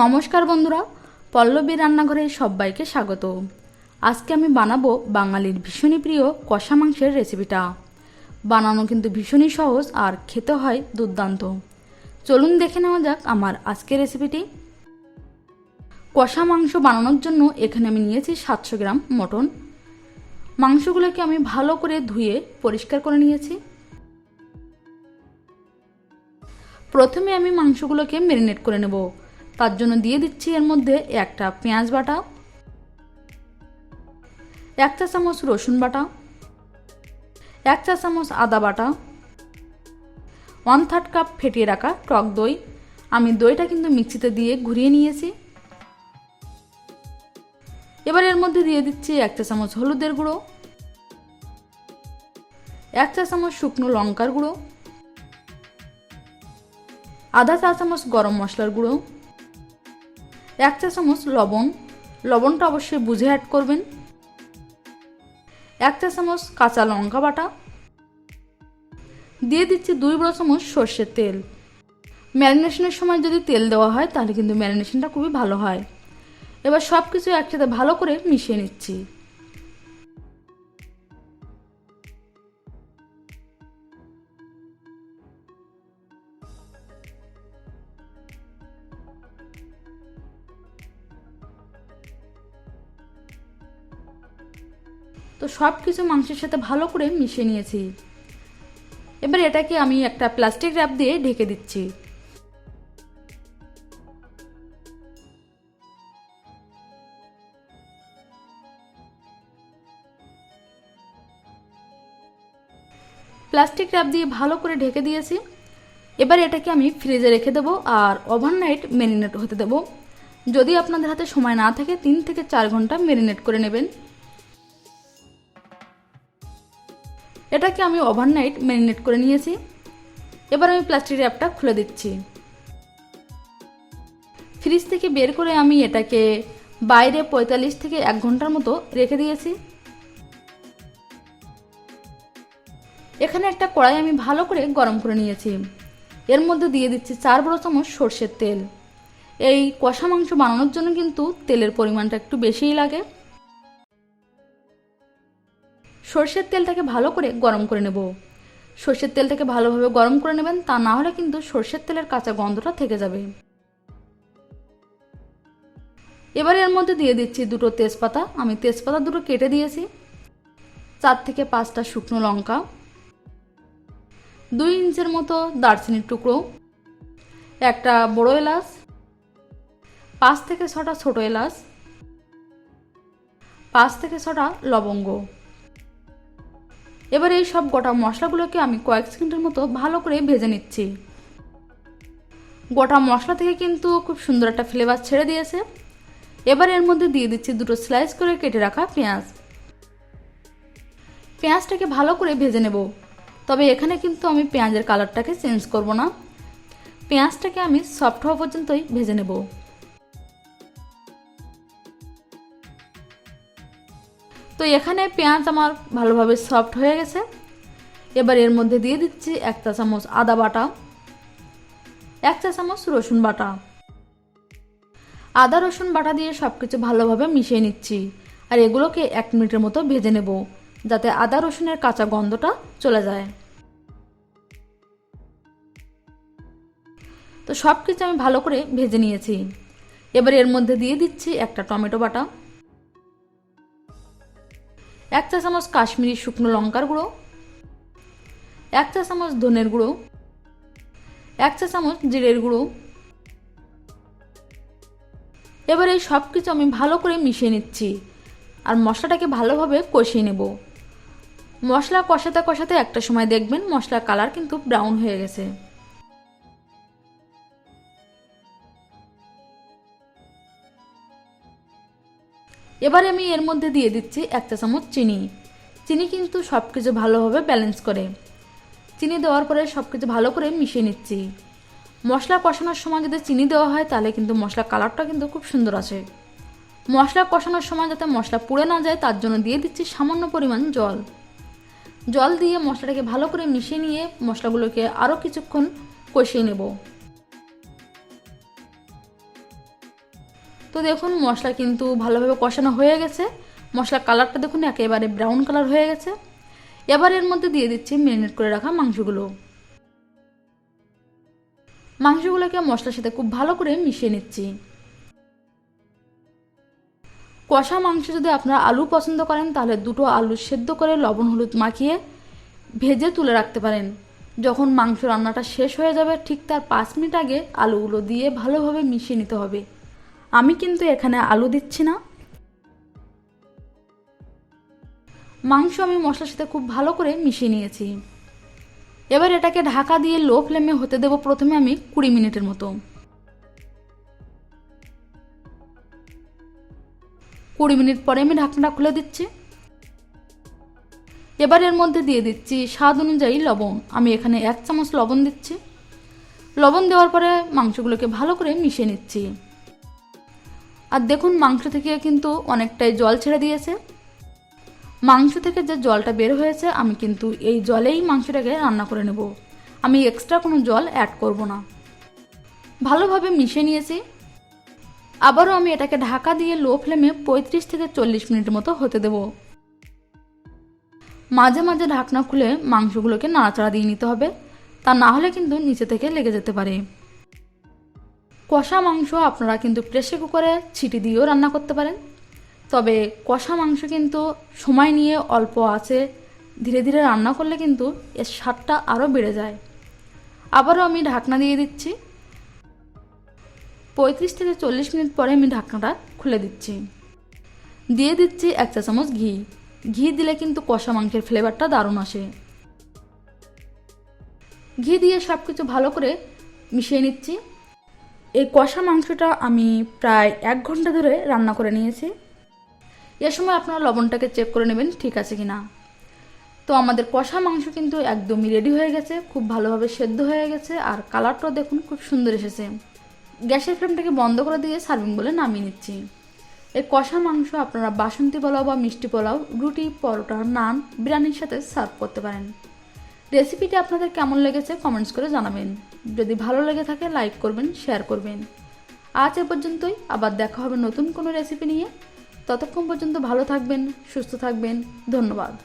নমস্কার বন্ধুরা, পল্লবীর রান্নাঘরে সবাইকে স্বাগত। আজকে আমি বানাবো বাঙালির ভীষণই প্রিয় কষা মাংসের রেসিপিটা। বানানো কিন্তু ভীষণই সহজ আর খেতে হয় দুর্দান্ত। চলুন দেখে নেওয়া যাক আমার আজকের রেসিপিটি। কষা মাংস বানানোর জন্য এখানে আমি নিয়েছি 700 গ্রাম মটন। মাংসগুলোকে আমি ভালো করে ধুয়ে পরিষ্কার করে নিয়েছি। প্রথমে আমি মাংসগুলোকে ম্যারিনেট করে নেব। তার জন্য দিয়ে দিচ্ছি এর মধ্যে একটা পেঁয়াজ বাটা, 1 চা চামচ রসুন বাটা, 1 চা চামচ আদা বাটা, 1/3 কাপ ফেটিয়ে রাখা টক দই। আমি দইটা কিন্তু মিক্সিতে দিয়ে ঘুরিয়ে নিয়েছি। এবার এর মধ্যে দিয়ে দিচ্ছি 1 চা চামচ হলুদের গুঁড়ো, 1 চা চামচ শুকনো লঙ্কার গুঁড়ো, আধা চা চামচ গরম মশলার গুঁড়ো, 1 চা চামচ লবণ। লবণটা অবশ্যই বুঝে অ্যাড করবেন। 1 চা চামচ কাঁচা লঙ্কা বাটা। দিয়ে দিচ্ছি 2 বড় চামচ সর্ষের তেল। ম্যারিনেশনের সময় যদি তেল দেওয়া হয় তাহলে কিন্তু ম্যারিনেশনটা খুবই ভালো হয়। এবার সব কিছু একসাথে ভালো করে মিশিয়ে নিচ্ছি। তো সব কিছু মাংসের সাথে ভালো করে মিশিয়ে নিয়েছি। এবার এটাকে আমি একটা প্লাস্টিক র্যাপ দিয়ে ঢেকে দিচ্ছি। প্লাস্টিক র্যাপ দিয়ে ভালো করে ঢেকে দিয়েছি। এবার এটাকে আমি ফ্রিজে রেখে দেবো আর ওভারনাইট ম্যারিনেট হতে দেবো। যদি আপনাদের হাতে সময় না থাকে 3 থেকে 4 ঘন্টা ম্যারিনেট করে নেবেন। এটাকে আমি ওভারনাইট ম্যারিনেট করে নিয়েছি। এবার আমি প্লাস্টিক র্যাপটা খুলে দিচ্ছি। ফ্রিজ থেকে বের করে আমি এটাকে বাইরে 45 থেকে 1 ঘন্টার মতো রেখে দিয়েছি। এখানে একটা কড়াই আমি ভালো করে গরম করে নিয়েছি। এর মধ্যে দিয়ে দিচ্ছি 4 বড় চামচ সর্ষের তেল। এই কষা মাংস বানানোর জন্য কিন্তু তেলের পরিমাণটা একটু বেশিই লাগে। সর্ষের তেলটাকে ভালো করে গরম করে নেব। সর্ষের তেলটাকে ভালোভাবে গরম করে নেবেন, তা না হলে কিন্তু সর্ষের তেলের কাঁচা গন্ধটা থেকে যাবে। এবার এর মধ্যে দিয়ে দিচ্ছি 2টো তেজপাতা। আমি তেজপাতা 2টো কেটে দিয়েছি। 4 থেকে 5টা শুকনো লঙ্কা, 2 ইঞ্চের মতো দারচিনির টুকরো, একটা বড় এলাচ, 5 থেকে 6টা ছোট এলাচ, 5 থেকে 6টা লবঙ্গ। এবার এই সব গোটা মশলাগুলোকে আমি কয়েক সেকেন্ডের মতো ভালো করে ভেজে নিচ্ছি। গোটা মশলা থেকে কিন্তু খুব সুন্দর একটা ফ্লেভার ছেড়ে দিয়েছে। এবার এর মধ্যে দিয়ে দিচ্ছি 2টো স্লাইস করে কেটে রাখা পেঁয়াজ। পেঁয়াজটাকে ভালো করে ভেজে নেব। তবে এখানে কিন্তু আমি পেঁয়াজের কালারটাকে চেঞ্জ করব না। পেঁয়াজটাকে আমি সফট হওয়া পর্যন্তই ভেজে নেব। তো এখানে পেঁয়াজ আমার ভালোভাবে সফট হয়ে গেছে। এবার এর মধ্যে দিয়ে দিচ্ছি 1 চা চামচ আদা বাটা, 1 চা চামচ রসুন বাটা। আদা রসুন বাটা দিয়ে সব কিছু ভালোভাবে মিশিয়ে নিচ্ছি। আর এগুলোকে 1 মিনিটের মতো ভেজে নেব, যাতে আদা রসুনের কাঁচা গন্ধটা চলে যায়। তো সব কিছু আমি ভালো করে ভেজে নিয়েছি। এবার এর মধ্যে দিয়ে দিচ্ছি একটা টমেটো বাটা, 1 চা চামচ কাশ্মীরি শুকনো লঙ্কার গুঁড়ো, 1 চা চামচ ধনের গুঁড়ো, 1 চা চামচ জিরের গুঁড়ো। এবার এই সব কিছু আমি ভালো করে মিশিয়ে নিচ্ছি আর মশলাটাকে ভালোভাবে কষিয়ে নেব। মশলা কষাতে কষাতে একটা সময় দেখবেন মশলার কালার কিন্তু ব্রাউন হয়ে গেছে। এবার আমি এর মধ্যে দিয়ে দিচ্ছি 1 চা চামচ চিনি। চিনি কিন্তু সব কিছু ভালোভাবে ব্যালেন্স করে। চিনি দেওয়ার পরে সব কিছু ভালো করে মিশিয়ে নিচ্ছি। মশলা কষানোর সময় যদি চিনি দেওয়া হয় তাহলে কিন্তু মশলার কালারটা কিন্তু খুব সুন্দর আসে। মশলা কষানোর সময় যাতে মশলা পুড়ে না যায় তার জন্য দিয়ে দিচ্ছি সামান্য পরিমাণ জল। জল দিয়ে মশলাটাকে ভালো করে মিশিয়ে নিয়ে মশলাগুলোকে আরও কিছুক্ষণ কষিয়ে নেব। তো দেখুন মশলা কিন্তু ভালোভাবে কষানো হয়ে গেছে, মশলার কালারটা দেখুন একেবারে ব্রাউন কালার হয়ে গেছে। এবার এর মধ্যে দিয়ে দিচ্ছি ম্যারিনেট করে রাখা মাংসগুলো। মাংসগুলোকে মশলার সাথে খুব ভালো করে মিশিয়ে নিচ্ছি। কষা মাংস যদি আপনারা আলু পছন্দ করেন তাহলে দুটো আলু সেদ্ধ করে লবণ হলুদ মাখিয়ে ভেজে তুলে রাখতে পারেন। যখন মাংস রান্নাটা শেষ হয়ে যাবে ঠিক তার 5 মিনিট আগে আলুগুলো দিয়ে ভালোভাবে মিশিয়ে নিতে হবে। আমি কিন্তু এখানে আলু দিচ্ছি না। মাংস আমি মশলার সাথে খুব ভালো করে মিশিয়ে নিয়েছি। এবার এটাকে ঢাকা দিয়ে লো ফ্লেমে হতে দেব প্রথমে আমি 20 মিনিটের মতো। 20 মিনিট পরে আমি ঢাকনাটা খুলে দিচ্ছি। এবার এর মধ্যে দিয়ে দিচ্ছি স্বাদ অনুযায়ী লবণ। আমি এখানে 1 চামচ লবণ দিচ্ছি। লবণ দেওয়ার পরে মাংসগুলোকে ভালো করে মিশিয়ে নিচ্ছি। আর দেখুন মাংস থেকে কিন্তু অনেকটাই জল ছেড়ে দিয়েছে। মাংস থেকে যে জলটা বের হয়েছে আমি কিন্তু এই জলেই মাংসটাকে রান্না করে নেব। আমি এক্সট্রা কোনো জল অ্যাড করব না। ভালোভাবে মিশিয়ে নিয়েছি। আবারও আমি এটাকে ঢাকা দিয়ে লো ফ্লেমে 35 থেকে 40 মিনিট মতো হতে দেব। মাঝে মাঝে ঢাকনা খুলে মাংসগুলোকে নাড়াচাড়া দিয়ে নিতে হবে, তা না হলে কিন্তু নিচে থেকে লেগে যেতে পারে। কষা মাংস আপনারা কিন্তু প্রেসার কুকারে ছিটি দিয়েও রান্না করতে পারেন, তবে কষা মাংস কিন্তু সময় নিয়ে অল্প আছে ধীরে ধীরে রান্না করলে কিন্তু এর স্বাদটা আরও বেড়ে যায়। আবারও আমি ঢাকনা দিয়ে দিচ্ছি। 35 থেকে 40 মিনিট পরে আমি ঢাকনাটা খুলে দিচ্ছি। দিয়ে দিচ্ছি 1 চা চামচ ঘি। ঘি দিলে কিন্তু কষা মাংসের ফ্লেভারটা দারুণ আসে। ঘি দিয়ে সব কিছু ভালো করে মিশিয়ে নিচ্ছি। এই কষা মাংসটা আমি প্রায় 1 ঘন্টা ধরে রান্না করে নিয়েছি। এ সময় আপনারা লবণটাকে চেক করে নেবেন ঠিক আছে কিনা। তো আমাদের কষা মাংস কিন্তু একদমই রেডি হয়ে গেছে, খুব ভালোভাবে সেদ্ধ হয়ে গেছে আর কালারটাও দেখুন খুব সুন্দর এসেছে। গ্যাসের ফ্লেমটাকে বন্ধ করে দিয়ে সার্ভিং বলে নামিয়ে নিচ্ছি। এই কষা মাংস আপনারা বাসন্তী পোলাও বা মিষ্টি পোলাও, রুটি, পরোটা, নান, বিরিয়ানির সাথে সার্ভ করতে পারেন। রেসিপিটি আপনাদের কেমন লেগেছে কমেন্টস করে জানাবেন। যদি ভালো লেগে থাকে লাইক করবেন, শেয়ার করবেন। আজ এ পর্যন্তই, আবার দেখা হবে নতুন কোনো রেসিপি নিয়ে। ততক্ষণ পর্যন্ত ভালো থাকবেন, সুস্থ থাকবেন। ধন্যবাদ।